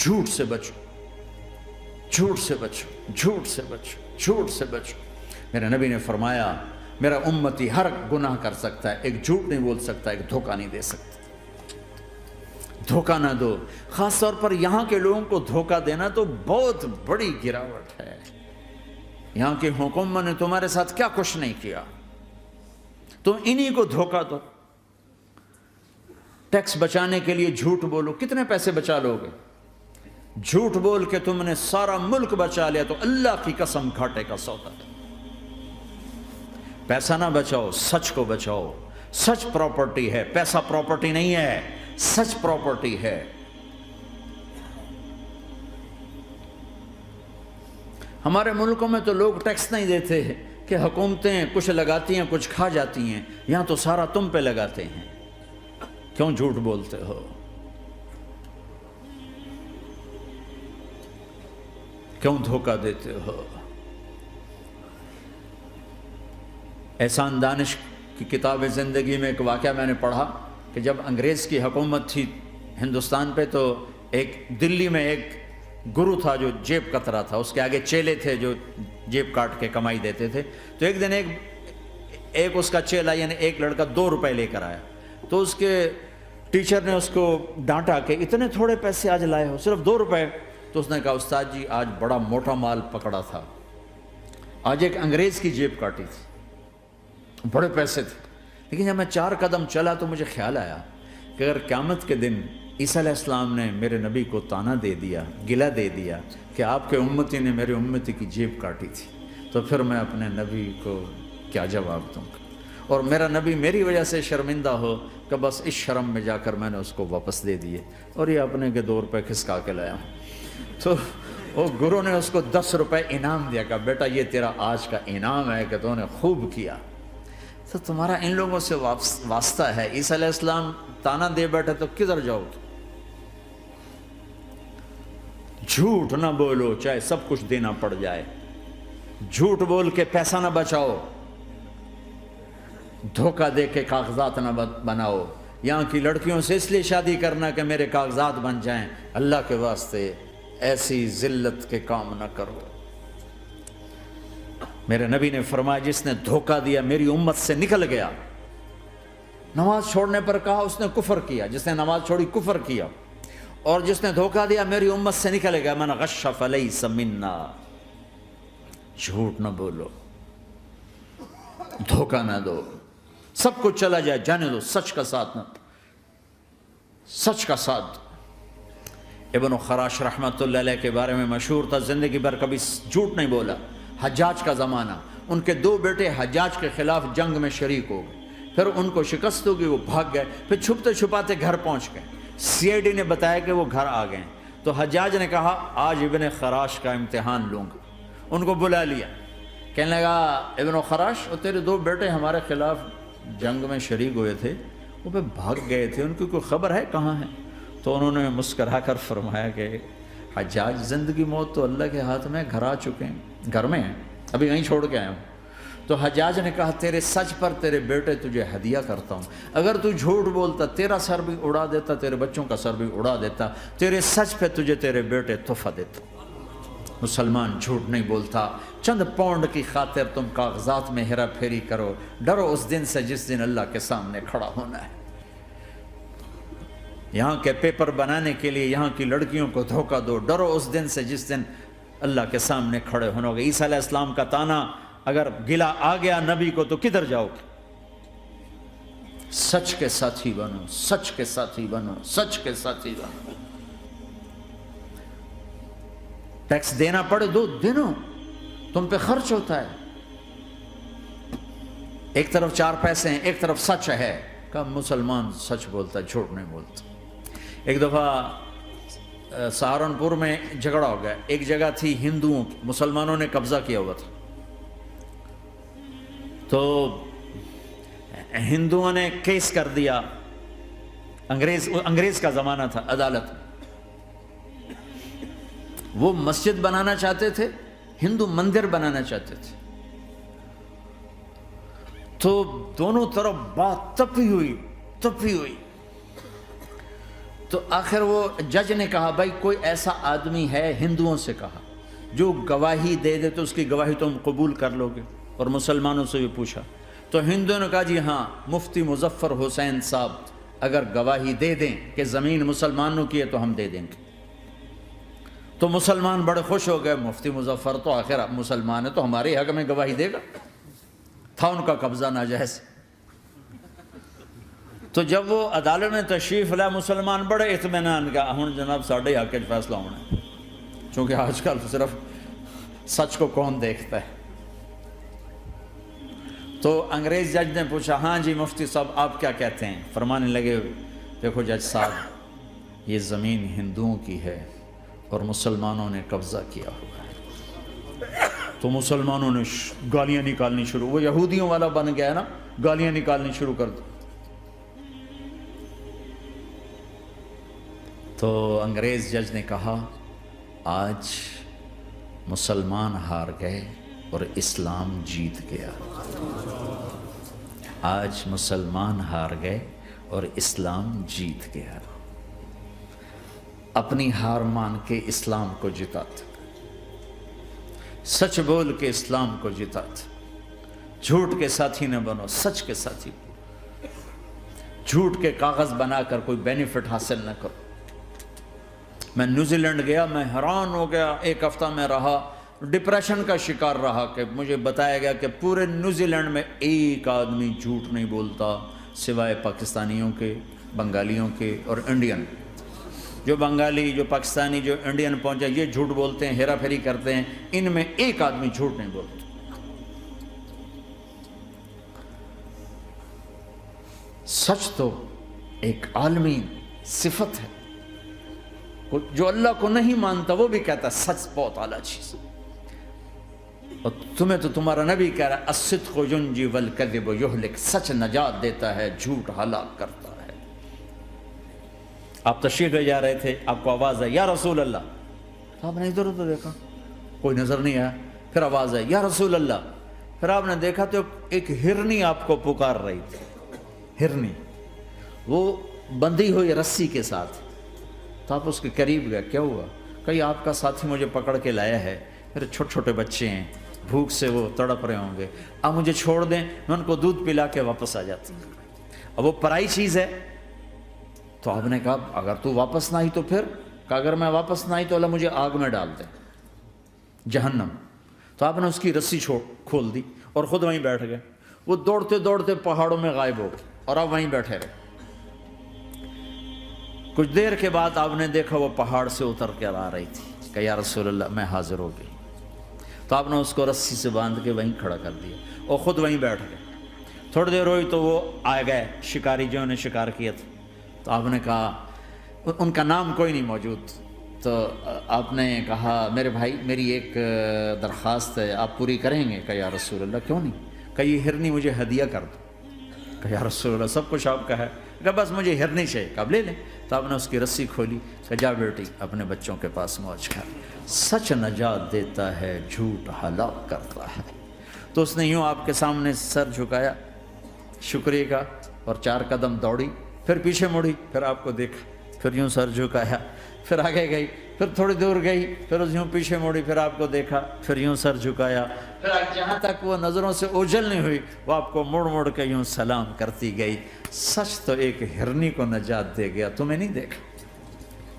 جھوٹ سے بچو، جھوٹ سے بچو، جھوٹ سے بچو، جھوٹ سے بچو۔ میرے نبی نے فرمایا میرا امتی ہر گناہ کر سکتا ہے، ایک جھوٹ نہیں بول سکتا، ایک دھوکہ نہیں دے سکتا۔ دھوکہ نہ دو، خاص طور پر یہاں کے لوگوں کو دھوکہ دینا تو بہت بڑی گراوٹ ہے۔ یہاں کی حکومت نے تمہارے ساتھ کیا کچھ نہیں کیا، تم انہی کو دھوکہ دو۔ ٹیکس بچانے کے لیے جھوٹ بولو، کتنے پیسے بچا لو گے؟ جھوٹ بول کے تم نے سارا ملک بچا لیا تو اللہ کی قسم گھاٹے کا سودا۔ پیسہ نہ بچاؤ، سچ کو بچاؤ۔ سچ پراپرٹی ہے، پیسہ پراپرٹی نہیں ہے، سچ پراپرٹی ہے۔ ہمارے ملکوں میں تو لوگ ٹیکس نہیں دیتے کہ حکومتیں کچھ لگاتی ہیں کچھ کھا جاتی ہیں، یہاں تو سارا تم پہ لگاتے ہیں۔ کیوں جھوٹ بولتے ہو؟ کیوں دھوکہ دیتے ہو؟ احسان دانش کی کتاب زندگی میں ایک واقعہ میں نے پڑھا کہ جب انگریز کی حکومت تھی ہندوستان پہ، تو ایک دلی میں ایک گرو تھا جو جیب کترا تھا، اس کے آگے چیلے تھے جو جیب کاٹ کے کمائی دیتے تھے۔ تو ایک دن ایک اس کا چیلا یعنی ایک لڑکا 2 روپے لے کر آیا، تو اس کے ٹیچر نے اس کو ڈانٹا کہ اتنے تھوڑے پیسے آج لائے ہو، صرف 2 روپے۔ تو اس نے کہا استاد جی آج بڑا موٹا مال پکڑا تھا، آج ایک انگریز کی جیب کاٹی تھی، بڑے پیسے تھے۔ لیکن جب میں 4 قدم چلا تو مجھے خیال آیا کہ اگر قیامت کے دن عیسیٰ علیہ السلام نے میرے نبی کو طعنہ دے دیا، گلہ دے دیا کہ آپ کے امتی نے میرے امتی کی جیب کاٹی تھی، تو پھر میں اپنے نبی کو کیا جواب دوں گا؟ اور میرا نبی میری وجہ سے شرمندہ ہو کہ بس اس شرم میں جا کر میں نے اس کو واپس دے دیے، اور یہ اپنے کے 2 روپے کھسکا کے لایا ہوں۔ تو وہ گرو نے اس کو 10 روپے انعام دیا، کہ بیٹا یہ تیرا آج کا انعام ہے کہ تو نے خوب کیا۔ تو تمہارا ان لوگوں سے واسطہ ہے، عیسیٰ علیہ السلام طعنہ دے بیٹھے تو کدھر جاؤ؟ جھوٹ نہ بولو چاہے سب کچھ دینا پڑ جائے، جھوٹ بول کے پیسہ نہ بچاؤ، دھوکہ دے کے کاغذات نہ بناؤ۔ یہاں کی لڑکیوں سے اس لیے شادی کرنا کہ میرے کاغذات بن جائیں، اللہ کے واسطے ایسی ذلت کے کام نہ کرو۔ میرے نبی نے فرمایا جس نے دھوکہ دیا میری امت سے نکل گیا۔ نماز چھوڑنے پر کہا اس نے کفر کیا، جس نے نماز چھوڑی کفر کیا، اور جس نے دھوکہ دیا میری امت سے نکل گیا۔ من غش فلیس منا۔ جھوٹ نہ بولو، دھوکہ نہ دو، سب کچھ چلا جائے جانے دو، سچ کا ساتھ نہ، سچ کا ساتھ۔ ابن خراش رحمۃ اللہ علیہ کے بارے میں مشہور تھا، زندگی بھر کبھی جھوٹ نہیں بولا۔ حجاج کا زمانہ، ان کے 2 بیٹے حجاج کے خلاف جنگ میں شریک ہو گئے، پھر ان کو شکست ہوگی، وہ بھاگ گئے، پھر چھپتے چھپاتے گھر پہنچ گئے۔ CID نے بتایا کہ وہ گھر آ گئے، تو حجاج نے کہا آج ابن خراش کا امتحان لوں گا۔ ان کو بلا لیا، کہنے لگا ابن خراش اور تیرے 2 بیٹے ہمارے خلاف جنگ میں شریک ہوئے تھے، وہ پہ بھاگ گئے تھے، ان کی کوئی خبر ہے کہاں ہے؟ تو انہوں نے مسکرا کر فرمایا کہ حجاج زندگی موت تو اللہ کے ہاتھ میں، گھر آ چکے ہیں، گھر میں ہیں، ابھی یہیں چھوڑ کے آیا ہوں۔ تو حجاج نے کہا تیرے سچ پر تیرے بیٹے تجھے ہدیہ کرتا ہوں، اگر تو جھوٹ بولتا تیرا سر بھی اڑا دیتا، تیرے بچوں کا سر بھی اڑا دیتا، تیرے سچ پہ تجھے تیرے بیٹے تحفہ دیتا۔ مسلمان جھوٹ نہیں بولتا۔ چند پاؤنڈ کی خاطر تم کاغذات میں ہیرا پھیری کرو، ڈرو اس دن سے جس دن اللہ کے سامنے کھڑا ہونا ہے۔ یہاں کے پیپر بنانے کے لیے یہاں کی لڑکیوں کو دھوکہ دو، ڈرو اس دن سے جس دن اللہ کے سامنے کھڑے ہونا ہوگا۔ عیسیٰ علیہ السلام کا طعنہ اگر گلا آ گیا نبی کو تو کدھر جاؤ گے؟ سچ کے ساتھی بنو، سچ کے ساتھی بنو، سچ کے ساتھی بنو۔ ٹیکس دینا پڑے دو، دینو، تم پہ خرچ ہوتا ہے۔ ایک طرف 4 پیسے ہیں، ایک طرف سچ ہے، کہ مسلمان سچ بولتا ہے، جھوٹ نہیں بولتا۔ ایک دفعہ سہارنپور میں جھگڑا ہو گیا، ایک جگہ تھی ہندوؤں کی، مسلمانوں نے قبضہ کیا ہوا تھا، تو ہندوؤں نے کیس کر دیا، انگریز کا زمانہ تھا، عدالت میں وہ مسجد بنانا چاہتے تھے، ہندو مندر بنانا چاہتے تھے، تو دونوں طرف بات تپی ہوئی۔ تو آخر وہ جج نے کہا بھائی کوئی ایسا آدمی ہے، ہندوؤں سے کہا، جو گواہی دے دے تو اس کی گواہی تم قبول کر لو گے؟ اور مسلمانوں سے بھی پوچھا تو ہندوؤں نے کہا جی ہاں، مفتی مظفر حسین صاحب اگر گواہی دے دیں کہ زمین مسلمانوں کی ہے تو ہم دے دیں گے۔ تو مسلمان بڑے خوش ہو گئے، مفتی مظفر تو آخر مسلمان ہے تو ہمارے حق میں گواہی دے گا، تھا ان کا قبضہ ناجائز۔ تو جب وہ عدالت میں تشریف لائے مسلمان بڑے اطمینان کا ہن جناب ساڈے حق وچ فیصلہ ہونا ہے، چونکہ آج کل صرف سچ کو کون دیکھتا ہے۔ تو انگریز جج نے پوچھا ہاں جی مفتی صاحب آپ کیا کہتے ہیں؟ فرمانے لگے دیکھو جج صاحب، یہ زمین ہندوؤں کی ہے اور مسلمانوں نے قبضہ کیا ہوا ہے۔ تو مسلمانوں نے گالیاں نکالنی شروع، وہ یہودیوں والا بن گیا نا، گالیاں نکالنی شروع کر دی۔ تو انگریز جج نے کہا آج مسلمان ہار گئے اور اسلام جیت گیا، آج مسلمان ہار گئے اور اسلام جیت گیا۔ اپنی ہار مان کے اسلام کو جتاتے، سچ بول کے اسلام کو جتاتے، جھوٹ کے ساتھی نہ بنو، سچ کے ساتھی، جھوٹ کے کاغذ بنا کر کوئی بینیفٹ حاصل نہ کرو۔ میں نیوزی لینڈ گیا، میں حیران ہو گیا، ایک ہفتہ میں رہا، ڈپریشن کا شکار رہا کہ مجھے بتایا گیا کہ پورے نیوزی لینڈ میں ایک آدمی جھوٹ نہیں بولتا سوائے پاکستانیوں کے، بنگالیوں کے اور انڈین۔ جو بنگالی، جو پاکستانی، جو انڈین پہنچے یہ جھوٹ بولتے ہیں، ہیرا پھیری کرتے ہیں، ان میں ایک آدمی جھوٹ نہیں بولتا۔ سچ تو ایک عالمی صفت ہے، جو اللہ کو نہیں مانتا وہ بھی کہتا ہے سچ بہت اعلیٰ چیز، اور تمہیں تو تمہارا نبی کہہ رہا ہے الصدق ینجی والکذب یہلک، سچ نجات دیتا ہے، جھوٹ ہلاک کرتا ہے۔ آپ تشریف لے جا رہے تھے، آپ کو آواز آئی یا رسول اللہ، آپ نے ادھر ادھر دیکھا کوئی نظر نہیں آیا، پھر آواز آئی یا رسول اللہ، پھر آپ نے دیکھا تو ایک ہرنی آپ کو پکار رہی تھی، ہرنی وہ بندھی ہوئی رسی کے ساتھ۔ تو آپ اس کے قریب گئے، کیا ہوا؟ کہیں آپ کا ساتھی مجھے پکڑ کے لایا ہے، میرے چھوٹے چھوٹے بچے ہیں، بھوک سے وہ تڑپ رہے ہوں گے، آپ مجھے چھوڑ دیں، میں ان کو دودھ پلا کے واپس آ جاتی ہوں۔ اب وہ پرائی چیز ہے، تو آپ نے کہا اگر تو واپس نہ آئی تو پھر؟ کہ اگر میں واپس نہ آئی تو اللہ مجھے آگ میں ڈال دے، جہنم۔ تو آپ نے اس کی رسی کھول دی اور خود وہیں بیٹھ گئے۔ وہ دوڑتے دوڑتے پہاڑوں میں غائب ہو گئے اور آپ وہیں بیٹھے رہے۔ کچھ دیر کے بعد آپ نے دیکھا وہ پہاڑ سے اتر کر آ رہی تھی، کہ یا رسول اللہ میں حاضر ہو گئی۔ تو آپ نے اس کو رسی سے باندھ کے وہیں کھڑا کر دیا اور خود وہیں بیٹھ گئے۔ تھوڑی دیر ہوئی تو وہ آ گئے شکاری جو انہیں شکار کیا تھا۔ تو آپ نے کہا، ان کا نام کوئی نہیں موجود، تو آپ نے کہا میرے بھائی میری ایک درخواست ہے، آپ پوری کریں گے؟ کہ یا رسول اللہ کیوں نہیں؟ کہ یہ ہرنی مجھے ہدیہ کر دو۔ کہ یا رسول اللہ سب کچھ آپ کا ہے، کہ بس مجھے ہرنی چاہیے، کب لے لیں۔ تو آپ نے اس کی رسی کھولی، کہ جا بیٹی اپنے بچوں کے پاس موج کر، سچ نجات دیتا ہے، جھوٹ ہلاک کرتا ہے۔ تو اس نے یوں آپ کے سامنے سر جھکایا شکریہ کا اور 4 قدم دوڑی، پھر پیچھے مڑی، پھر آپ کو دیکھا، پھر یوں سر جھکایا، پھر آگے گئی، پھر تھوڑی دور گئی، پھر یوں پیچھے مڑی، پھر آپ کو دیکھا، پھر یوں سر جھکایا، پھر جہاں تک وہ نظروں سے اوجھل نہیں ہوئی وہ آپ کو مڑ مڑ کے یوں سلام کرتی گئی۔ سچ تو ایک ہرنی کو نجات دے گیا، تمہیں نہیں دیکھا۔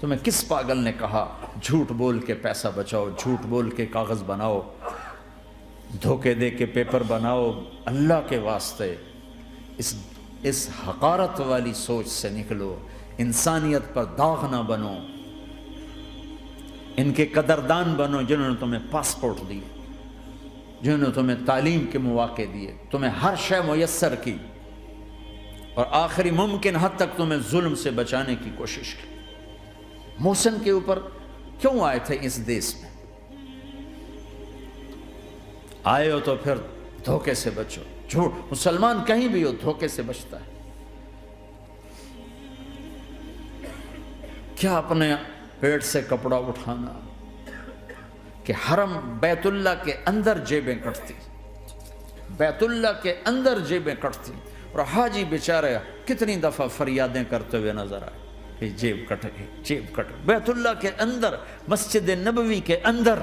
تمہیں کس پاگل نے کہا جھوٹ بول کے پیسہ بچاؤ، جھوٹ بول کے کاغذ بناؤ، دھوکے دے کے پیپر بناؤ؟ اللہ کے واسطے اس حقارت والی سوچ سے نکلو، انسانیت پر داغ نہ بنو، ان کے قدردان بنو جنہوں نے تمہیں پاسپورٹ دیے، جنہوں نے تمہیں تعلیم کے مواقع دیے، تمہیں ہر شے میسر کی، اور آخری ممکن حد تک تمہیں ظلم سے بچانے کی کوشش کی۔ محسن کے اوپر کیوں آئے تھے اس دیس میں؟ آئے ہو تو پھر دھوکے سے بچو، جھوٹ، مسلمان کہیں بھی ہو دھوکے سے بچتا ہے۔ کیا اپنے پیٹ سے کپڑا اٹھانا کہ حرم بیت اللہ کے اندر جیبیں کٹتی، بیت اللہ کے اندر جیبیں کٹتی، اور حاجی بیچارے کتنی دفعہ فریادیں کرتے ہوئے نظر آئے، کہ جیب کٹ گئی، جیب کٹ، بیت اللہ کے اندر، مسجد نبوی کے اندر